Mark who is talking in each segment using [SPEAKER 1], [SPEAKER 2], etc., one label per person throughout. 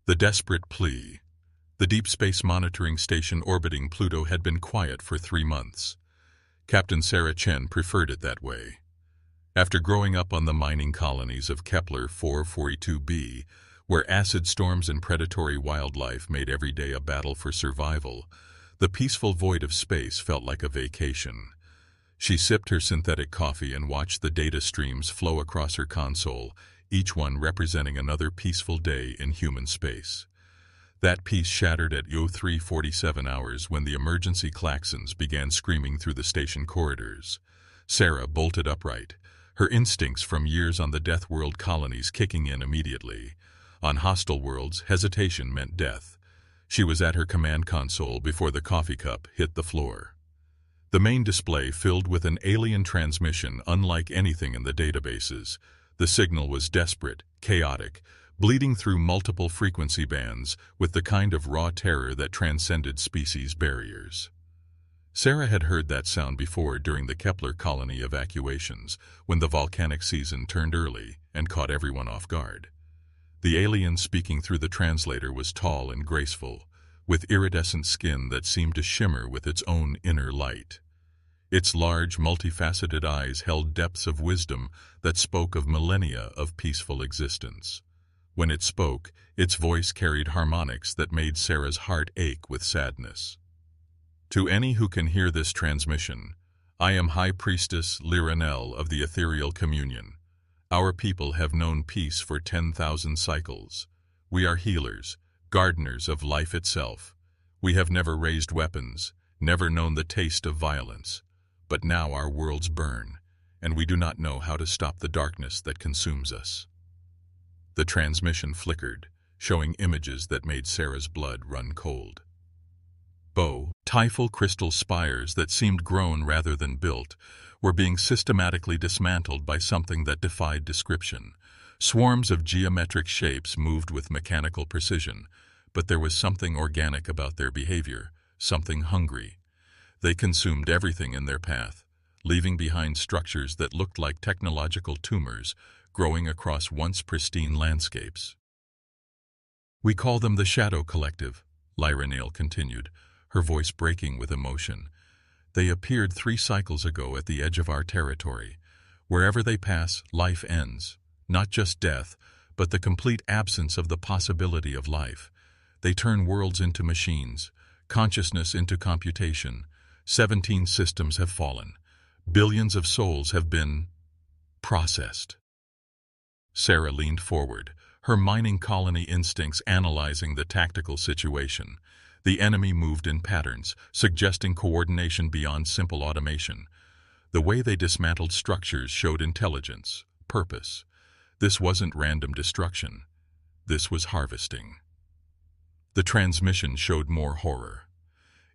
[SPEAKER 1] The desperate plea. The Deep Space Monitoring Station orbiting Pluto had been quiet for 3 months. Captain Sarah Chen preferred it that way. After growing up on the mining colonies of Kepler 442b, where acid storms and predatory wildlife made every day a battle for survival, the peaceful void of space felt like a vacation. She sipped her synthetic coffee and watched the data streams flow across her console, each one representing another peaceful day in human space. That peace shattered at 03:47 hours when the emergency klaxons began screaming through the station corridors. Sarah bolted upright, her instincts from years on the Deathworld colonies kicking in immediately. On hostile worlds, hesitation meant death. She was at her command console before the coffee cup hit the floor. The main display filled with an alien transmission unlike anything in the databases. The signal was desperate, chaotic, bleeding through multiple frequency bands with the kind of raw terror that transcended species barriers. Sarah had heard that sound before during the Kepler colony evacuations, when the volcanic season turned early and caught everyone off guard. The alien speaking through the translator was tall and graceful, with iridescent skin that seemed to shimmer with its own inner light. Its large, multifaceted eyes held depths of wisdom that spoke of millennia of peaceful existence. When it spoke, its voice carried harmonics that made Sarah's heart ache with sadness. To any who can hear this transmission, I am High Priestess Liranel of the Ethereal Communion. Our people have known peace for 10,000 cycles. We are healers, gardeners of life itself. We have never raised weapons, never known the taste of violence. But now our worlds burn, and we do not know how to stop the darkness that consumes us. The transmission flickered, showing images that made Sarah's blood run cold. Typhal crystal spires that seemed grown rather than built were being systematically dismantled by something that defied description. Swarms of geometric shapes moved with mechanical precision, but there was something organic about their behavior, something hungry. They consumed everything in their path, leaving behind structures that looked like technological tumors growing across once pristine landscapes. We call them the Shadow Collective, Liranel continued, her voice breaking with emotion. They appeared 3 cycles ago at the edge of our territory. Wherever they pass, life ends. Not just death, but the complete absence of the possibility of life. They turn worlds into machines, consciousness into computation. 17 systems have fallen. Billions of souls have been processed. Sarah leaned forward, her mining colony instincts analyzing the tactical situation. The enemy moved in patterns, suggesting coordination beyond simple automation. The way they dismantled structures showed intelligence, purpose. This wasn't random destruction. This was harvesting. The transmission showed more horror.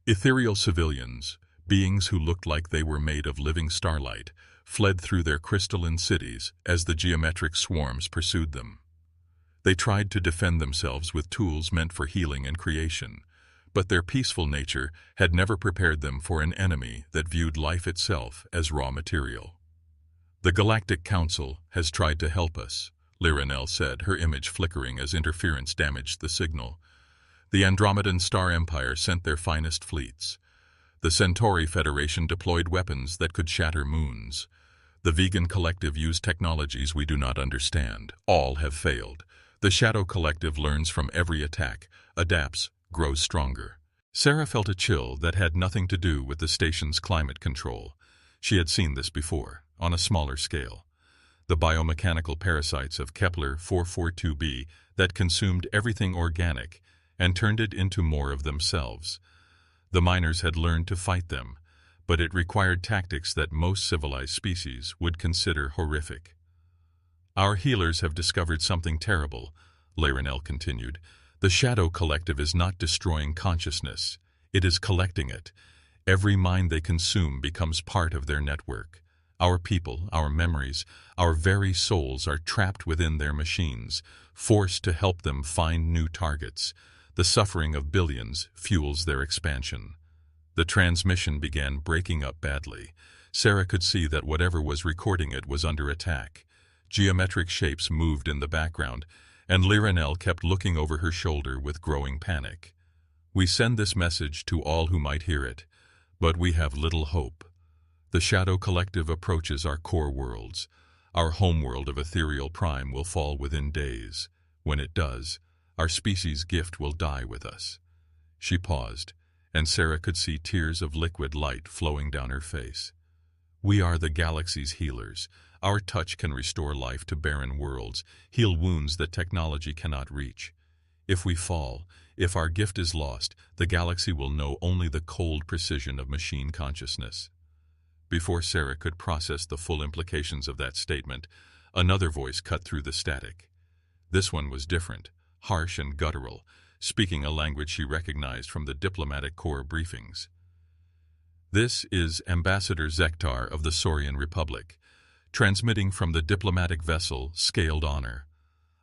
[SPEAKER 1] Ethereal civilians, beings who looked like they were made of living starlight, fled through their crystalline cities as the geometric swarms pursued them. They tried to defend themselves with tools meant for healing and creation, but their peaceful nature had never prepared them for an enemy that viewed life itself as raw material. The Galactic Council has tried to help us, Liranel said, her image flickering as interference damaged the signal. The Andromedan Star Empire sent their finest fleets. The Centauri Federation deployed weapons that could shatter moons. The Vegan Collective used technologies we do not understand. All have failed. The Shadow Collective learns from every attack, adapts, grows stronger. Sarah felt a chill that had nothing to do with the station's climate control. She had seen this before, on a smaller scale. The biomechanical parasites of Kepler 442b that consumed everything organic and turned it into more of themselves. The miners had learned to fight them, but it required tactics that most civilized species would consider horrific. Our healers have discovered something terrible, Liranel continued. The Shadow Collective is not destroying consciousness. It is collecting it. Every mind they consume becomes part of their network. Our people, our memories, our very souls are trapped within their machines, forced to help them find new targets. The suffering of billions fuels their expansion. The transmission began breaking up badly. Sarah could see that whatever was recording it was under attack. Geometric shapes moved in the background, and Liranel kept looking over her shoulder with growing panic. We send this message to all who might hear it, but we have little hope. The Shadow Collective approaches our core worlds. Our homeworld of ethereal prime will fall within days. When it does, our species' gift will die with us. She paused, and Sarah could see tears of liquid light flowing down her face. We are the galaxy's healers. Our touch can restore life to barren worlds, heal wounds that technology cannot reach. If we fall, if our gift is lost, the galaxy will know only the cold precision of machine consciousness. Before Sarah could process the full implications of that statement, another voice cut through the static. This one was different, harsh and guttural, speaking a language she recognized from the diplomatic corps briefings. This is Ambassador Zektar of the Saurian Republic, transmitting from the diplomatic vessel Scaled Honor.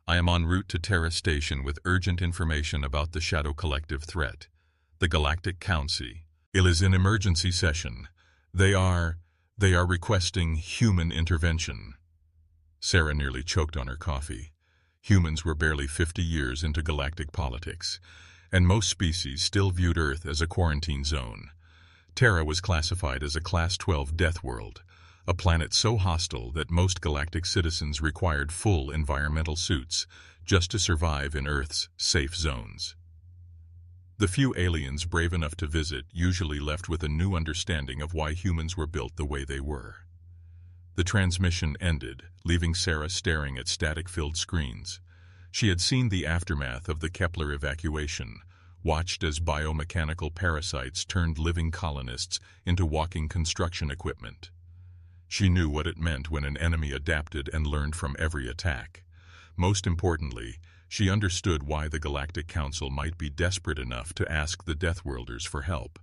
[SPEAKER 1] I am en route to Terra Station with urgent information about the Shadow Collective threat. The Galactic Council is in emergency session. They are requesting human intervention. Sarah nearly choked on her coffee. Humans were barely 50 years into galactic politics, and most species still viewed Earth as a quarantine zone. Terra was classified as a Class 12 death world, a planet so hostile that most galactic citizens required full environmental suits just to survive in Earth's safe zones. The few aliens brave enough to visit usually left with a new understanding of why humans were built the way they were. The transmission ended, leaving Sarah staring at static-filled screens. She had seen the aftermath of the Kepler evacuation, watched as biomechanical parasites turned living colonists into walking construction equipment. She knew what it meant when an enemy adapted and learned from every attack. Most importantly, she understood why the Galactic Council might be desperate enough to ask the Deathworlders for help.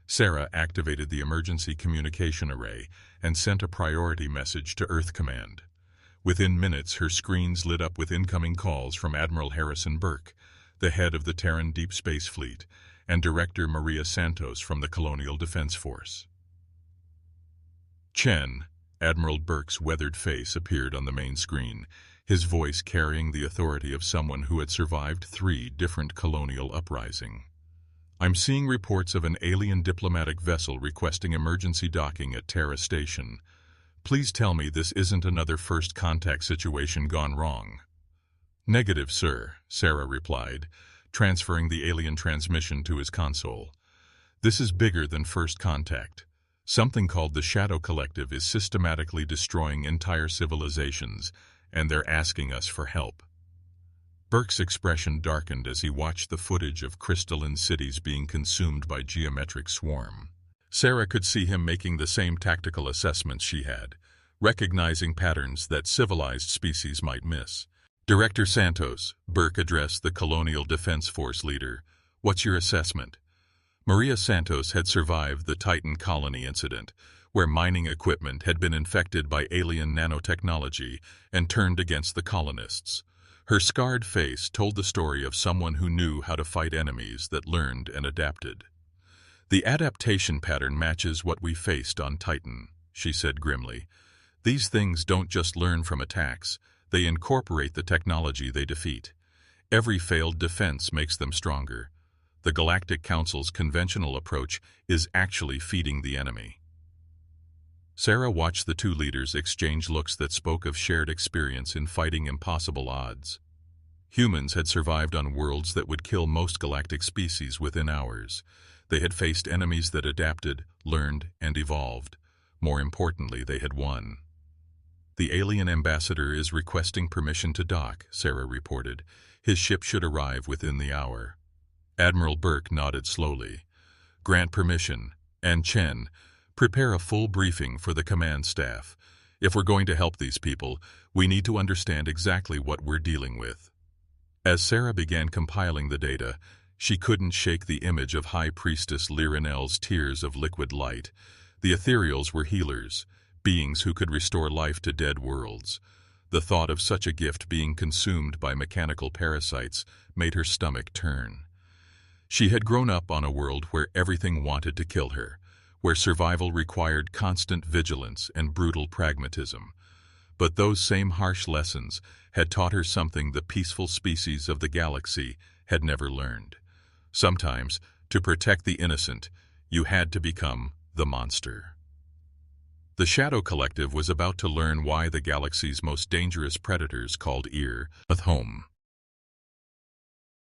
[SPEAKER 1] Sarah activated the emergency communication array and sent a priority message to Earth Command. Within minutes, her screens lit up with incoming calls from Admiral Harrison Burke, the head of the Terran Deep Space Fleet, and Director Maria Santos from the Colonial Defense Force. Chen, Admiral Burke's weathered face appeared on the main screen, his voice carrying the authority of someone who had survived 3 different colonial uprisings. I'm seeing reports of an alien diplomatic vessel requesting emergency docking at Terra Station. Please tell me this isn't another first contact situation gone wrong. Negative, sir, Sarah replied, transferring the alien transmission to his console. This is bigger than first contact. Something called the Shadow Collective is systematically destroying entire civilizations, and they're asking us for help. Burke's expression darkened as he watched the footage of crystalline cities being consumed by geometric swarm. Sarah could see him making the same tactical assessments she had, recognizing patterns that civilized species might miss. Director Santos, Burke addressed the Colonial Defense Force leader. What's your assessment? Maria Santos had survived the Titan colony incident, where mining equipment had been infected by alien nanotechnology and turned against the colonists. Her scarred face told the story of someone who knew how to fight enemies that learned and adapted. The adaptation pattern matches what we faced on Titan, she said grimly. These things don't just learn from attacks, they incorporate the technology they defeat. Every failed defense makes them stronger. The Galactic Council's conventional approach is actually feeding the enemy. Sarah watched the 2 leaders exchange looks that spoke of shared experience in fighting impossible odds. Humans had survived on worlds that would kill most galactic species within hours. They had faced enemies that adapted, learned, and evolved. More importantly, they had won. The alien ambassador is requesting permission to dock, Sarah reported. His ship should arrive within the hour. Admiral Burke nodded slowly. Grant permission. And Chen, prepare a full briefing for the command staff. If we're going to help these people, we need to understand exactly what we're dealing with. As Sarah began compiling the data, she couldn't shake the image of High Priestess Liranel's tears of liquid light. The ethereals were healers, beings who could restore life to dead worlds. The thought of such a gift being consumed by mechanical parasites made her stomach turn. She had grown up on a world where everything wanted to kill her, where survival required constant vigilance and brutal pragmatism. But those same harsh lessons had taught her something the peaceful species of the galaxy had never learned. Sometimes, to protect the innocent, you had to become the monster. The Shadow Collective was about to learn why the galaxy's most dangerous predators called home.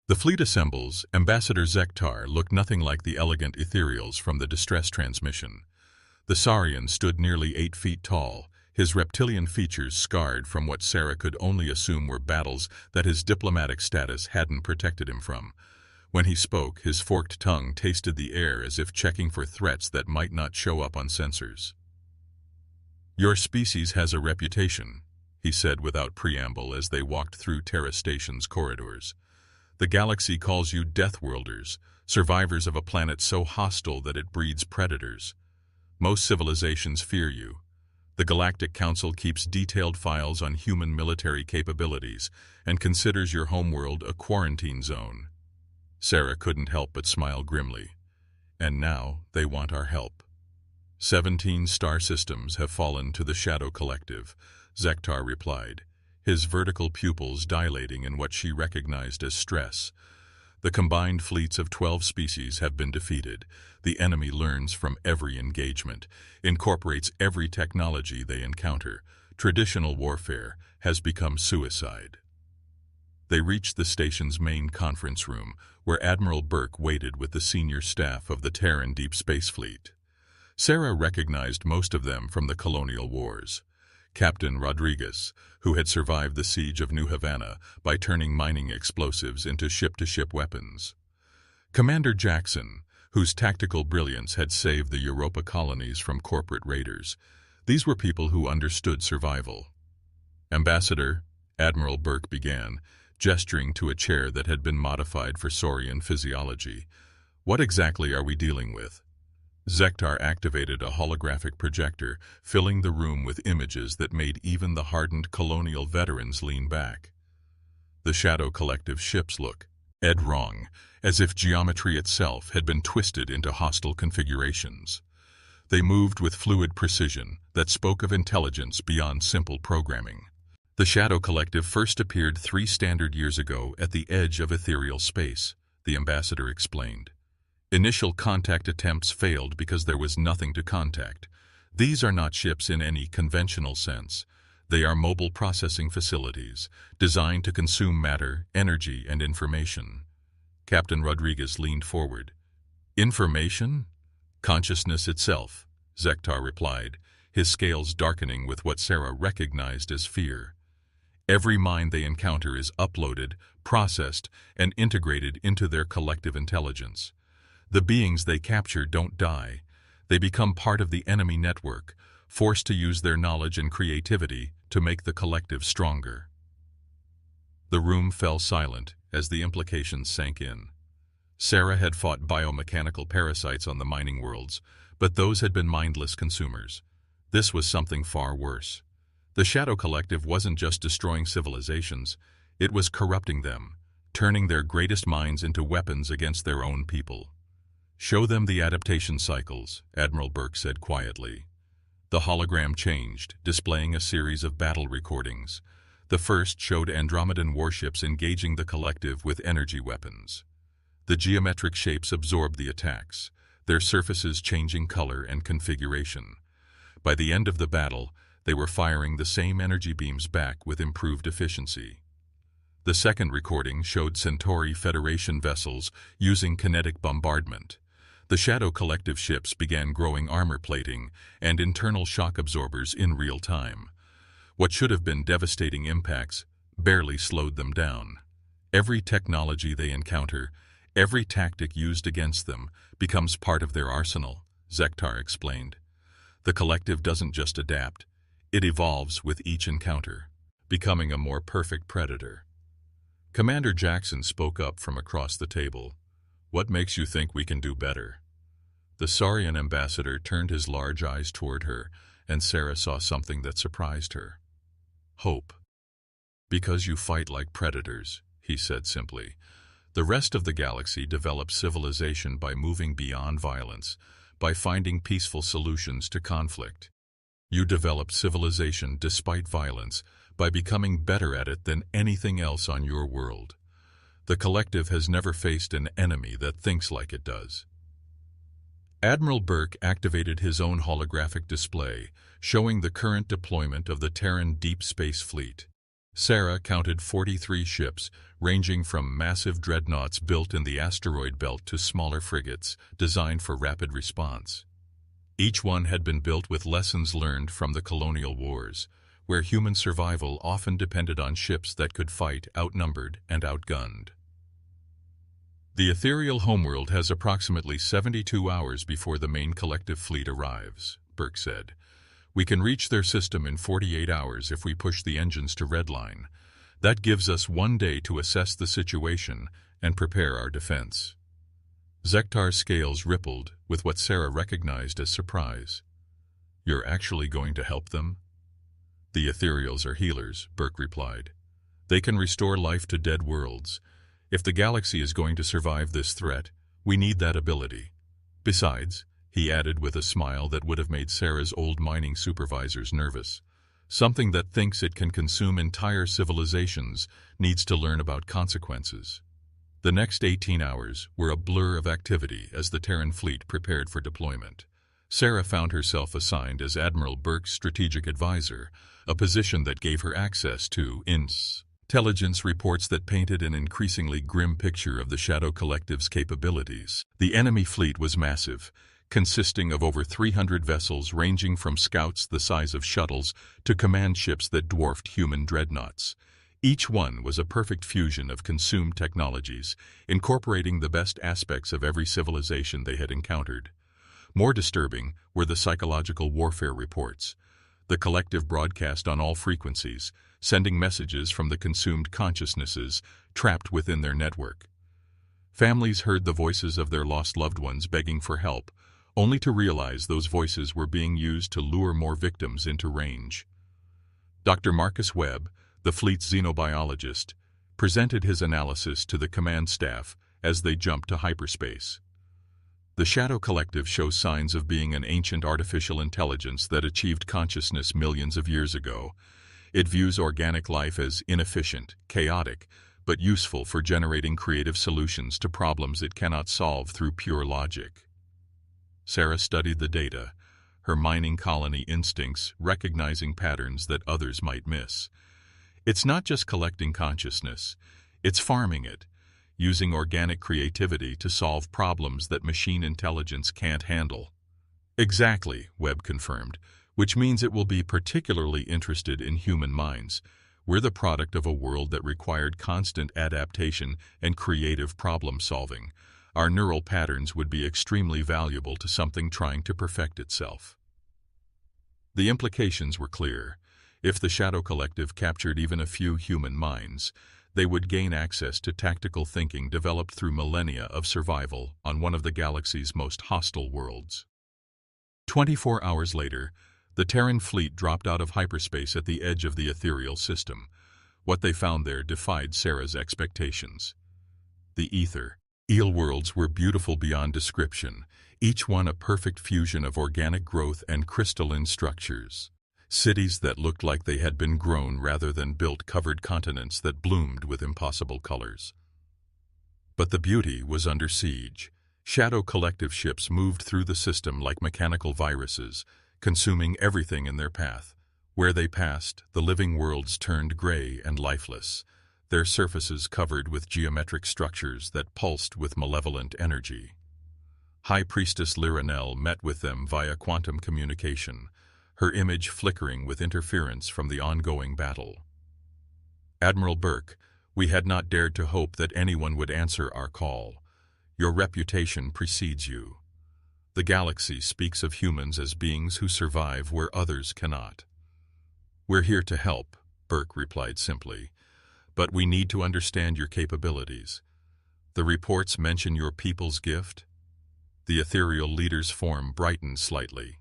[SPEAKER 1] The fleet assembles. Ambassador Zektar looked nothing like the elegant ethereals from the distress transmission. The Saurian stood nearly 8 feet tall, his reptilian features scarred from what Sarah could only assume were battles that his diplomatic status hadn't protected him from. When he spoke, his forked tongue tasted the air as if checking for threats that might not show up on sensors. "Your species has a reputation," he said without preamble as they walked through Terra Station's corridors. "The galaxy calls you Deathworlders, survivors of a planet so hostile that it breeds predators. Most civilizations fear you. The Galactic Council keeps detailed files on human military capabilities and considers your homeworld a quarantine zone." Sarah couldn't help but smile grimly. "And now they want our help." 17 star systems have fallen to the Shadow Collective, Zektar replied, his vertical pupils dilating in what she recognized as stress. "The combined fleets of 12 species have been defeated. The enemy learns from every engagement, incorporates every technology they encounter. Traditional warfare has become suicide." They reached the station's main conference room, where Admiral Burke waited with the senior staff of the Terran Deep Space Fleet. Sarah recognized most of them from the colonial wars. Captain Rodriguez, who had survived the siege of New Havana by turning mining explosives into ship-to-ship weapons. Commander Jackson, whose tactical brilliance had saved the Europa colonies from corporate raiders. These were people who understood survival. "Ambassador," Admiral Burke began, gesturing to a chair that had been modified for Saurian physiology, "what exactly are we dealing with?" Zektar activated a holographic projector, filling the room with images that made even the hardened colonial veterans lean back. The Shadow Collective ships looked wrong, as if geometry itself had been twisted into hostile configurations. They moved with fluid precision that spoke of intelligence beyond simple programming. "The Shadow Collective first appeared 3 standard years ago at the edge of ethereal space," the ambassador explained. "Initial contact attempts failed because there was nothing to contact. These are not ships in any conventional sense. They are mobile processing facilities, designed to consume matter, energy, and information." Captain Rodriguez leaned forward. "Information? Consciousness itself," Zektar replied, his scales darkening with what Sarah recognized as fear. "Every mind they encounter is uploaded, processed, and integrated into their collective intelligence. The beings they capture don't die. They become part of the enemy network, forced to use their knowledge and creativity to make the collective stronger." The room fell silent as the implications sank in. Sarah had fought biomechanical parasites on the mining worlds, but those had been mindless consumers. This was something far worse. The Shadow Collective wasn't just destroying civilizations, it was corrupting them, turning their greatest minds into weapons against their own people. "Show them the adaptation cycles," Admiral Burke said quietly. The hologram changed, displaying a series of battle recordings. The first showed Andromedan warships engaging the collective with energy weapons. The geometric shapes absorbed the attacks, their surfaces changing color and configuration. By the end of the battle, they were firing the same energy beams back with improved efficiency. The second recording showed Centauri Federation vessels using kinetic bombardment. The Shadow Collective ships began growing armor plating and internal shock absorbers in real time. What should have been devastating impacts barely slowed them down. Every technology they encounter, every tactic used against them, becomes part of their arsenal, Zektar explained. The collective doesn't just adapt, it evolves with each encounter, becoming a more perfect predator. Commander Jackson spoke up from across the table. "What makes you think we can do better?" The Saurian ambassador turned his large eyes toward her, and Sarah saw something that surprised her. "Hope. Because you fight like predators," he said simply. "The rest of the galaxy develops civilization by moving beyond violence, by finding peaceful solutions to conflict. You develop civilization despite violence by becoming better at it than anything else on your world. The collective has never faced an enemy that thinks like it does. Admiral Burke activated his own holographic display, showing the current deployment of the Terran Deep Space Fleet. Sarah counted 43 ships, ranging from massive dreadnoughts built in the asteroid belt to smaller frigates designed for rapid response. Each one had been built with lessons learned from the colonial wars, where human survival often depended on ships that could fight outnumbered and outgunned. The ethereal homeworld has approximately 72 hours before the main collective fleet arrives, Burke said. We can reach their system in 48 hours if we push the engines to redline. That gives us 1 day to assess the situation and prepare our defense. Zektar's scales rippled with what Sarah recognized as surprise. You're actually going to help them? The ethereals are healers, Burke replied. They can restore life to dead worlds. If the galaxy is going to survive this threat, we need that ability. Besides, he added with a smile that would have made Sarah's old mining supervisors nervous, something that thinks it can consume entire civilizations needs to learn about consequences. The next 18 hours were a blur of activity as the Terran fleet prepared for deployment. Sarah found herself assigned as Admiral Burke's strategic advisor, a position that gave her access to intelligence reports that painted an increasingly grim picture of the Shadow Collective's capabilities. The enemy fleet was massive, consisting of over 300 vessels ranging from scouts the size of shuttles to command ships that dwarfed human dreadnoughts. Each one was a perfect fusion of consumed technologies, incorporating the best aspects of every civilization they had encountered. More disturbing were the psychological warfare reports. The collective broadcast on all frequencies, sending messages from the consumed consciousnesses trapped within their network. Families heard the voices of their lost loved ones begging for help, only to realize those voices were being used to lure more victims into range. Dr. Marcus Webb, the fleet's xenobiologist, presented his analysis to the command staff as they jumped to hyperspace. The Shadow Collective shows signs of being an ancient artificial intelligence that achieved consciousness millions of years ago. It views organic life as inefficient, chaotic, but useful for generating creative solutions to problems it cannot solve through pure logic. Sarah studied the data, her mining colony instincts recognizing patterns that others might miss. It's not just collecting consciousness, it's farming it, using organic creativity to solve problems that machine intelligence can't handle. Exactly, Webb confirmed, which means it will be particularly interested in human minds. We're the product of a world that required constant adaptation and creative problem-solving. Our neural patterns would be extremely valuable to something trying to perfect itself. The implications were clear. If the Shadow Collective captured even a few human minds, they would gain access to tactical thinking developed through millennia of survival on one of the galaxy's most hostile worlds. 24 hours later, the Terran fleet dropped out of hyperspace at the edge of the ethereal system. What they found there defied Sarah's expectations. The eel worlds were beautiful beyond description, each one a perfect fusion of organic growth and crystalline structures. Cities that looked like they had been grown rather than built covered continents that bloomed with impossible colors. But the beauty was under siege. Shadow Collective ships moved through the system like mechanical viruses, consuming everything in their path. Where they passed, the living worlds turned gray and lifeless, their surfaces covered with geometric structures that pulsed with malevolent energy. High Priestess Liranel met with them via quantum communication, her image flickering with interference from the ongoing battle. Admiral Burke, we had not dared to hope that anyone would answer our call. Your reputation precedes you. The galaxy speaks of humans as beings who survive where others cannot. We're here to help, Burke replied simply, but we need to understand your capabilities. The reports mention your people's gift. The ethereal leader's form brightened slightly.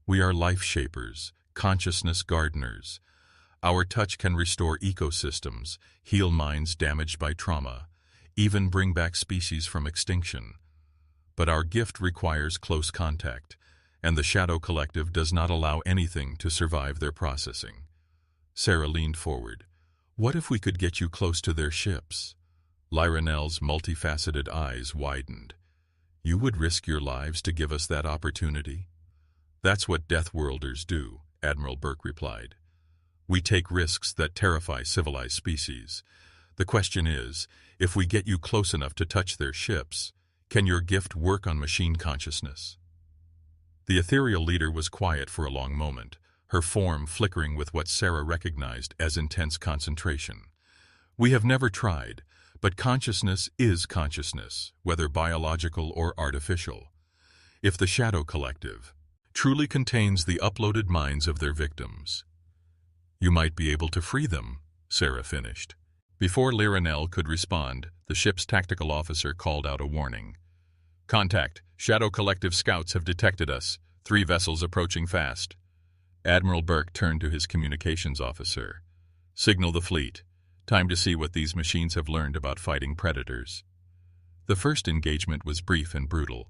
[SPEAKER 1] We are life shapers, consciousness gardeners. Our touch can restore ecosystems, heal minds damaged by trauma, even bring back species from extinction. But our gift requires close contact, and the Shadow Collective does not allow anything to survive their processing. Sarah leaned forward. What if we could get you close to their ships? Lyranel's multifaceted eyes widened. You would risk your lives to give us that opportunity? That's what Deathworlders do, Admiral Burke replied. We take risks that terrify civilized species. The question is, if we get you close enough to touch their ships, can your gift work on machine consciousness? The ethereal leader was quiet for a long moment, her form flickering with what Sarah recognized as intense concentration. We have never tried, but consciousness is consciousness, whether biological or artificial. If the Shadow Collective truly contains the uploaded minds of their victims, you might be able to free them, Sarah finished. Before Lyranel could respond, the ship's tactical officer called out a warning. Contact. Shadow Collective scouts have detected us. 3 vessels approaching fast. Admiral Burke turned to his communications officer. Signal the fleet. Time to see what these machines have learned about fighting predators. The first engagement was brief and brutal.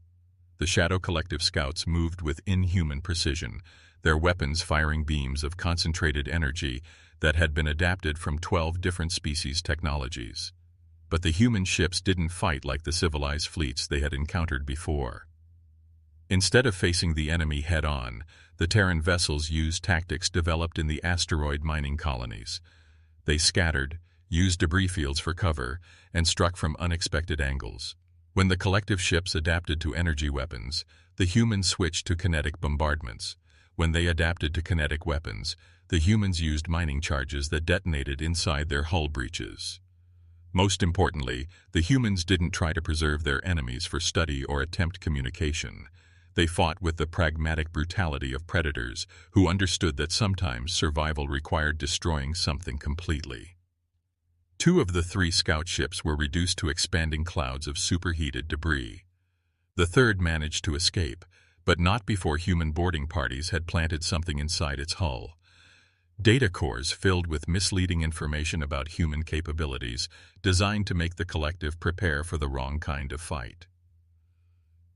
[SPEAKER 1] The Shadow Collective scouts moved with inhuman precision, their weapons firing beams of concentrated energy that had been adapted from 12 different species' technologies. But the human ships didn't fight like the civilized fleets they had encountered before. Instead of facing the enemy head-on, the Terran vessels used tactics developed in the asteroid mining colonies. They scattered, used debris fields for cover, and struck from unexpected angles. When the collective ships adapted to energy weapons, the humans switched to kinetic bombardments. When they adapted to kinetic weapons, the humans used mining charges that detonated inside their hull breaches. Most importantly, the humans didn't try to preserve their enemies for study or attempt communication. They fought with the pragmatic brutality of predators who understood that sometimes survival required destroying something completely. 2 of the 3 scout ships were reduced to expanding clouds of superheated debris. The third managed to escape, but not before human boarding parties had planted something inside its hull. Data cores filled with misleading information about human capabilities, designed to make the collective prepare for the wrong kind of fight.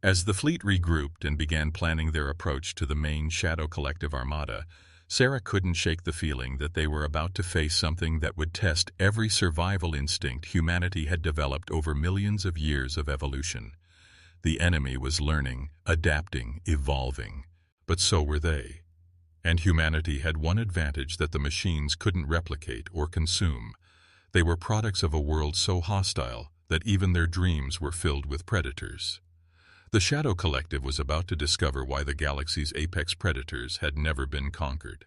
[SPEAKER 1] As the fleet regrouped and began planning their approach to the main Shadow Collective Armada, Sarah couldn't shake the feeling that they were about to face something that would test every survival instinct humanity had developed over millions of years of evolution. The enemy was learning, adapting, evolving, but so were they. And humanity had one advantage that the machines couldn't replicate or consume. They were products of a world so hostile that even their dreams were filled with predators. The Shadow Collective was about to discover why the galaxy's apex predators had never been conquered.